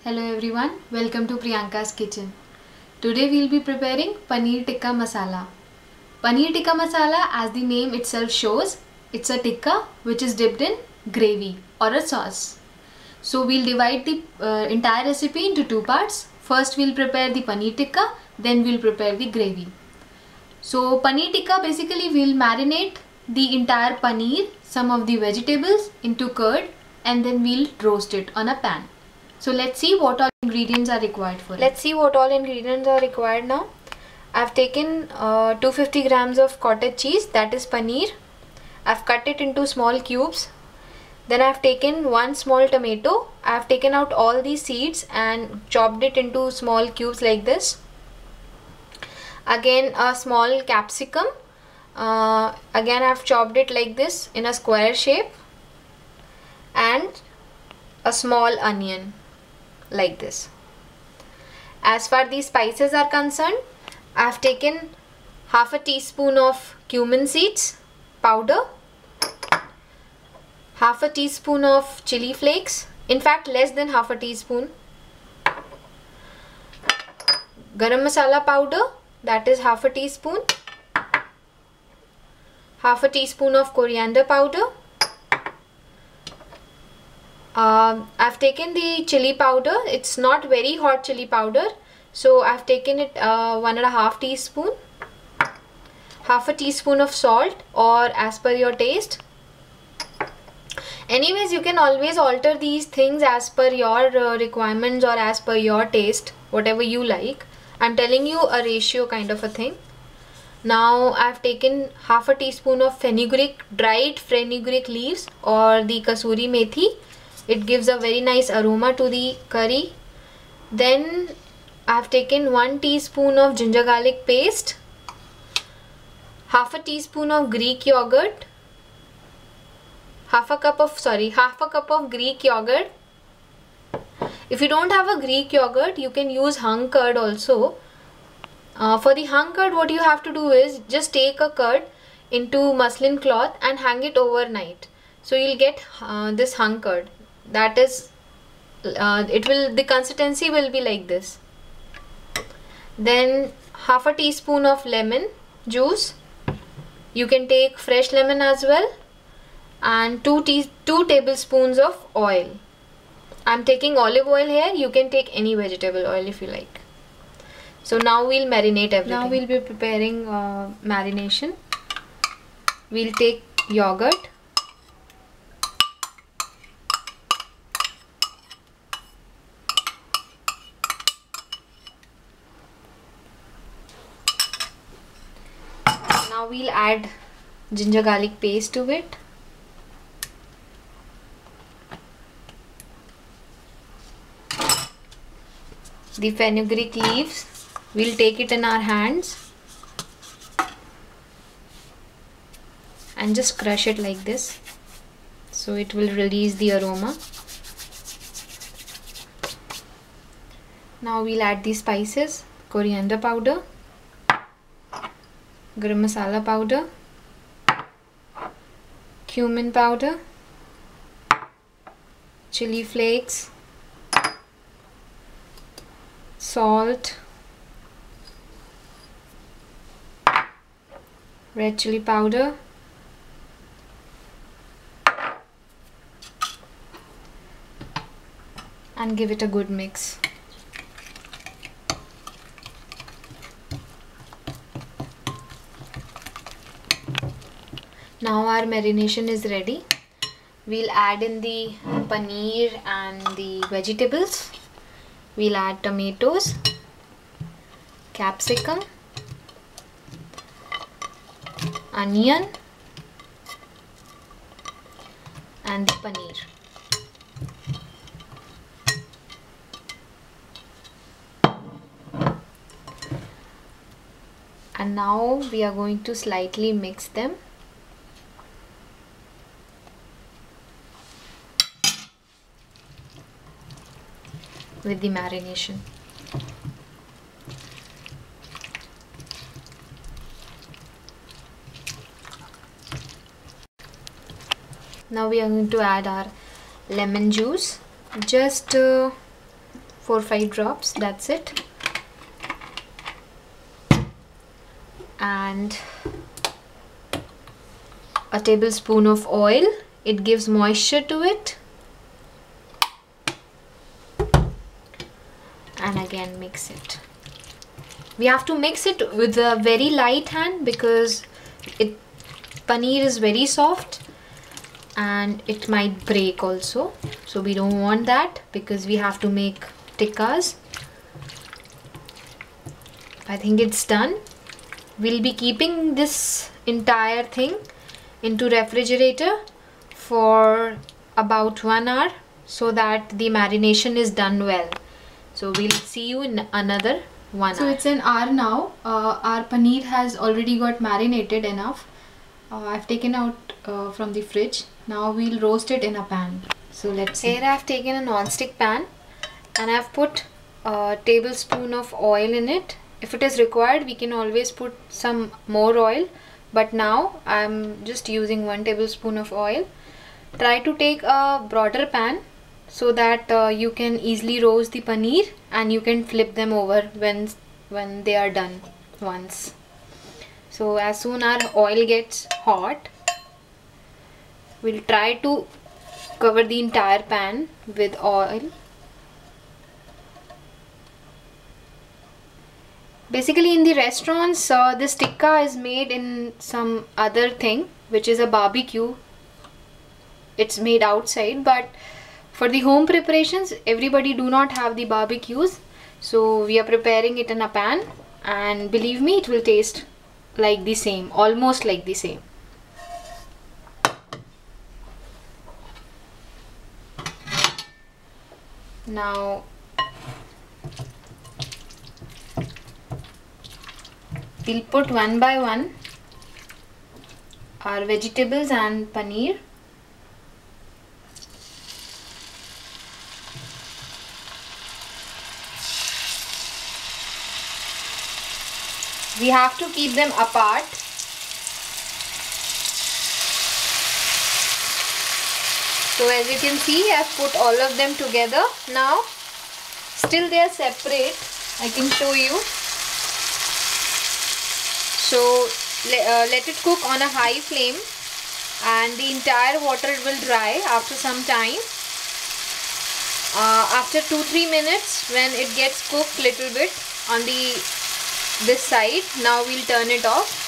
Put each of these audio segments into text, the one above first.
Hello everyone, welcome to Priyanka's kitchen. Today we'll be preparing paneer tikka masala. Paneer tikka masala, as the name itself shows, it's a tikka which is dipped in gravy or a sauce. So we'll divide the entire recipe into two parts. First we'll prepare the paneer tikka, then we'll prepare the gravy. So paneer tikka, basically we'll marinate the entire paneer, some of the vegetables into curd, and then we'll roast it on a pan. So let's see what all ingredients are required for it. Let's see what all ingredients are required now. I've taken 250 grams of cottage cheese, that is paneer. I've cut it into small cubes. Then I've taken one small tomato. I've taken out all the seeds and chopped it into small cubes like this. Again, a small capsicum. Again, I've chopped it like this in a square shape. And a small onion like this. As far these spices are concerned, I have taken half a teaspoon of cumin seeds powder, half a teaspoon of chili flakes, in fact less than half a teaspoon, garam masala powder, that is half a teaspoon, half a teaspoon of coriander powder. I've taken the chili powder. It's not very hot chili powder, so I've taken it 1.5 teaspoon, half a teaspoon of salt, or as per your taste. Anyways, you can always alter these things as per your requirements or as per your taste, whatever you like. I'm telling you a ratio kind of a thing. Now I've taken half a teaspoon of fenugreek, dried fenugreek leaves, or the kasuri methi. It gives a very nice aroma to the curry. Then I have taken 1 teaspoon of ginger garlic paste, half a teaspoon of Greek yogurt, half a cup of Greek yogurt. If you don't have a Greek yogurt, you can use hung curd also. For the hung curd, what you have to do is just take a curd into muslin cloth and hang it overnight. So you'll get this hung curd. That is, the consistency will be like this. Then half a teaspoon of lemon juice. You can take fresh lemon as well, and 2 tablespoons of oil. I'm taking olive oil here. You can take any vegetable oil if you like. So now we'll marinate everything. Now we'll be preparing marination. We'll take yogurt. Now we'll add ginger garlic paste to it. The fenugreek leaves, we'll take it in our hands and just crush it like this, so it will release the aroma. Now we'll add the spices: coriander powder, garam masala powder, cumin powder, chili flakes, salt, red chili powder, and give it a good mix. Now our marination is ready. We'll add in the paneer and the vegetables. We'll add tomatoes, capsicum, onion, and the paneer. And now we are going to slightly mix them. With the marination. Now we are going to add our lemon juice. Just 4-5 drops, that's it. And a tablespoon of oil, it gives moisture to it. And again mix it. We have to mix it with a very light hand because paneer is very soft and it might break also, so we don't want that because we have to make tikkas. I think it's done. We'll be keeping this entire thing into refrigerator for about 1 hour so that the marination is done well. So we'll see you in another 1 hour. So it's an hour now. Our paneer has already got marinated enough. I've taken out from the fridge. Now we'll roast it in a pan. So let's see. Here I've taken a non-stick pan and I've put a tablespoon of oil in it. If it is required, we can always put some more oil, but now I'm just using 1 tablespoon of oil. Try to take a broader pan so that you can easily roast the paneer and you can flip them over when they are done once. So as soon as our oil gets hot, we'll try to cover the entire pan with oil. Basically in the restaurants, this tikka is made in some other thing, which is a barbecue. It's made outside, but for the home preparations, everybody do not have the barbecues. So we are preparing it in a pan, and believe me, it will taste like the same, almost like the same. Now we'll put one by one our vegetables and paneer. We have to keep them apart. So as you can see, I've put all of them together now. Still they are separate. I can show you. So let it cook on a high flame and the entire water will dry after some time. After 2-3 minutes, when it gets cooked little bit on this side, now we'll turn it off.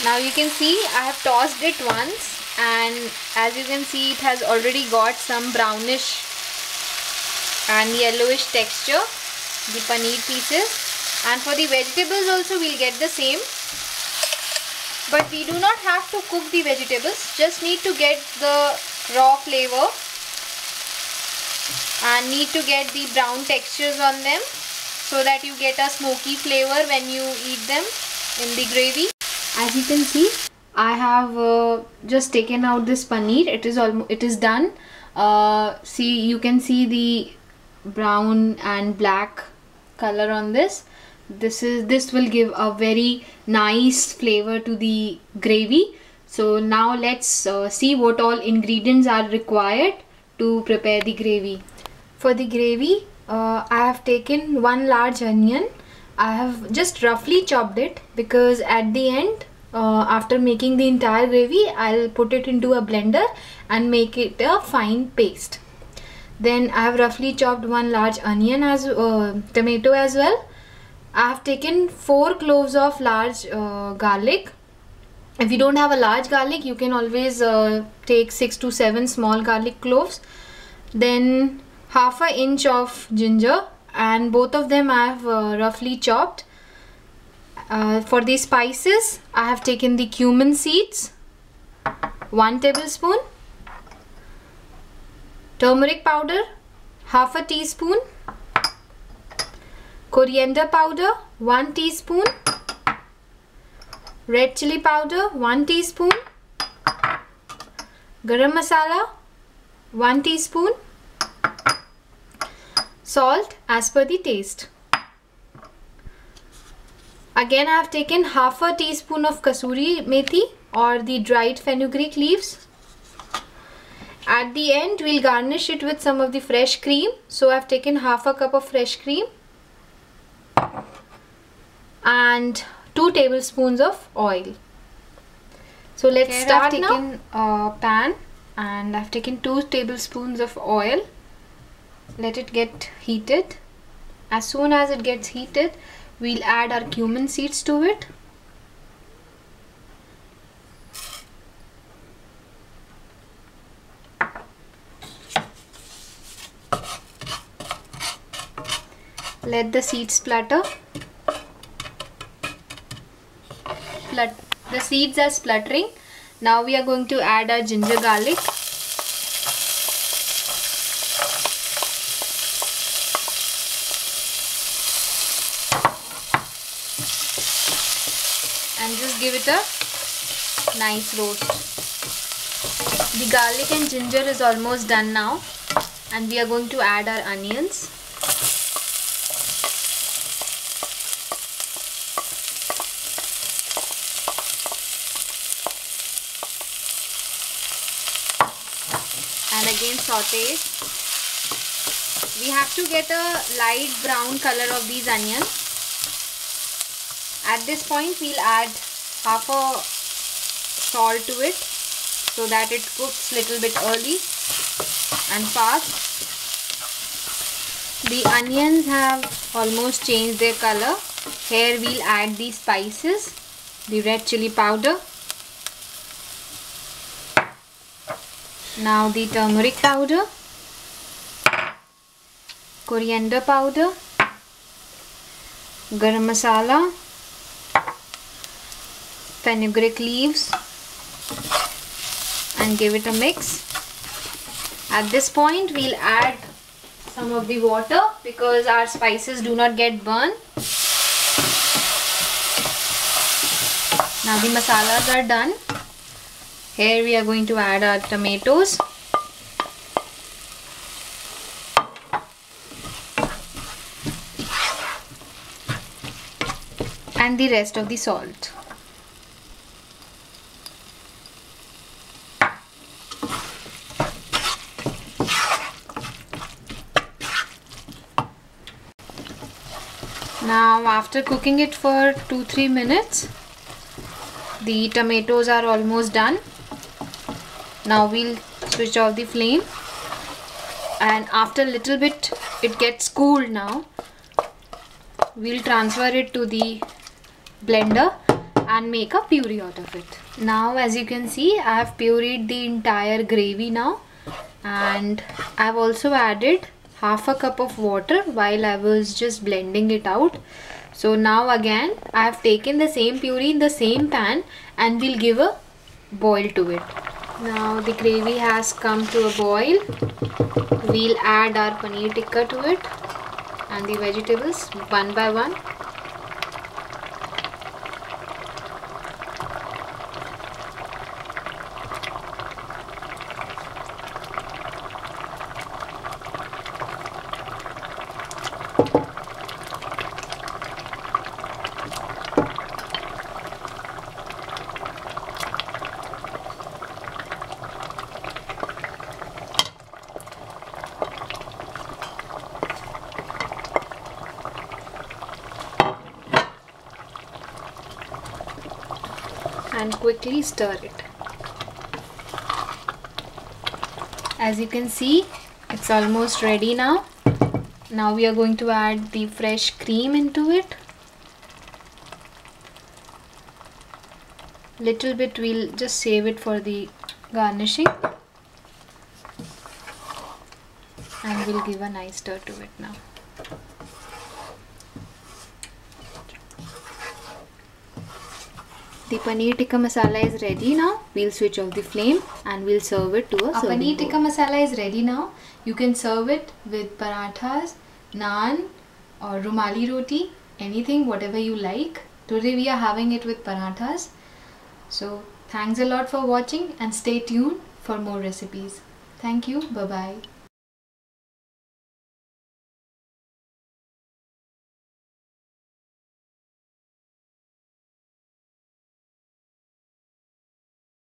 Now you can see I have tossed it once, and as you can see, it has already got some brownish and yellowish texture, the paneer pieces. And for the vegetables also we'll get the same, but we do not have to cook the vegetables, just need to get the raw flavor and need to get the brown textures on them so that you get a smoky flavor when you eat them in the gravy. As you can see, I have just taken out this paneer. It is done. See, you can see the brown and black color on this. This will give a very nice flavor to the gravy. So now let's see what all ingredients are required to prepare the gravy. For the gravy, I have taken 1 large onion. I have just roughly chopped it because at the end, after making the entire gravy, I'll put it into a blender and make it a fine paste. Then I have roughly chopped 1 large onion as tomato as well. I have taken 4 cloves of large garlic. If you don't have a large garlic, you can always take 6 to 7 small garlic cloves. Then half an inch of ginger, and both of them I have roughly chopped. For the spices, I have taken the cumin seeds, 1 tablespoon, turmeric powder, half a teaspoon, coriander powder, 1 teaspoon, red chili powder, 1 teaspoon, garam masala, 1 teaspoon, salt as per the taste. Again, I have taken half a teaspoon of kasuri methi or the dried fenugreek leaves, At the end, we'll garnish it with some of the fresh cream. So I've taken half a cup of fresh cream and 2 tablespoons of oil. So let's start now. I've taken a pan and I've taken 2 tablespoons of oil. Let it get heated. As soon as it gets heated, we'll add our cumin seeds to it. Let the seeds splutter. The seeds are spluttering. Now we are going to add our ginger garlic. And just give it a nice roast. The garlic and ginger is almost done now, and we are going to add our onions. And again saute it. We have to get a light brown color of these onions. At this point, we'll add half a salt to it so that it cooks little bit early and fast. The onions have almost changed their color. Here we'll add the spices, the red chili powder. Now the turmeric powder, coriander powder, garam masala, fenugreek leaves, and give it a mix. At this point, we'll add some of the water because our spices do not get burned. Now the masalas are done. Here we are going to add our tomatoes. And the rest of the salt. Now after cooking it for 2-3 minutes, the tomatoes are almost done. Now we'll switch off the flame, and after a little bit it gets cooled now, we'll transfer it to the blender and make a puree out of it. Now as you can see, I have pureed the entire gravy now, and I've also added half a cup of water while I was just blending it out. So now again I have taken the same puree in the same pan and we'll give a boil to it. Now the gravy has come to a boil. We'll add our paneer tikka to it and the vegetables one by one. And quickly stir it. As you can see, it's almost ready now. Now we are going to add the fresh cream into it. Little bit we'll just save it for the garnishing. And we'll give a nice stir to it now. The paneer tikka masala is ready now. We'll switch off the flame and we'll serve it to a serving bowl. Paneer tikka masala is ready now. You can serve it with parathas, naan or rumali roti, anything, whatever you like. Today we are having it with parathas. So thanks a lot for watching and stay tuned for more recipes. Thank you. Bye-bye.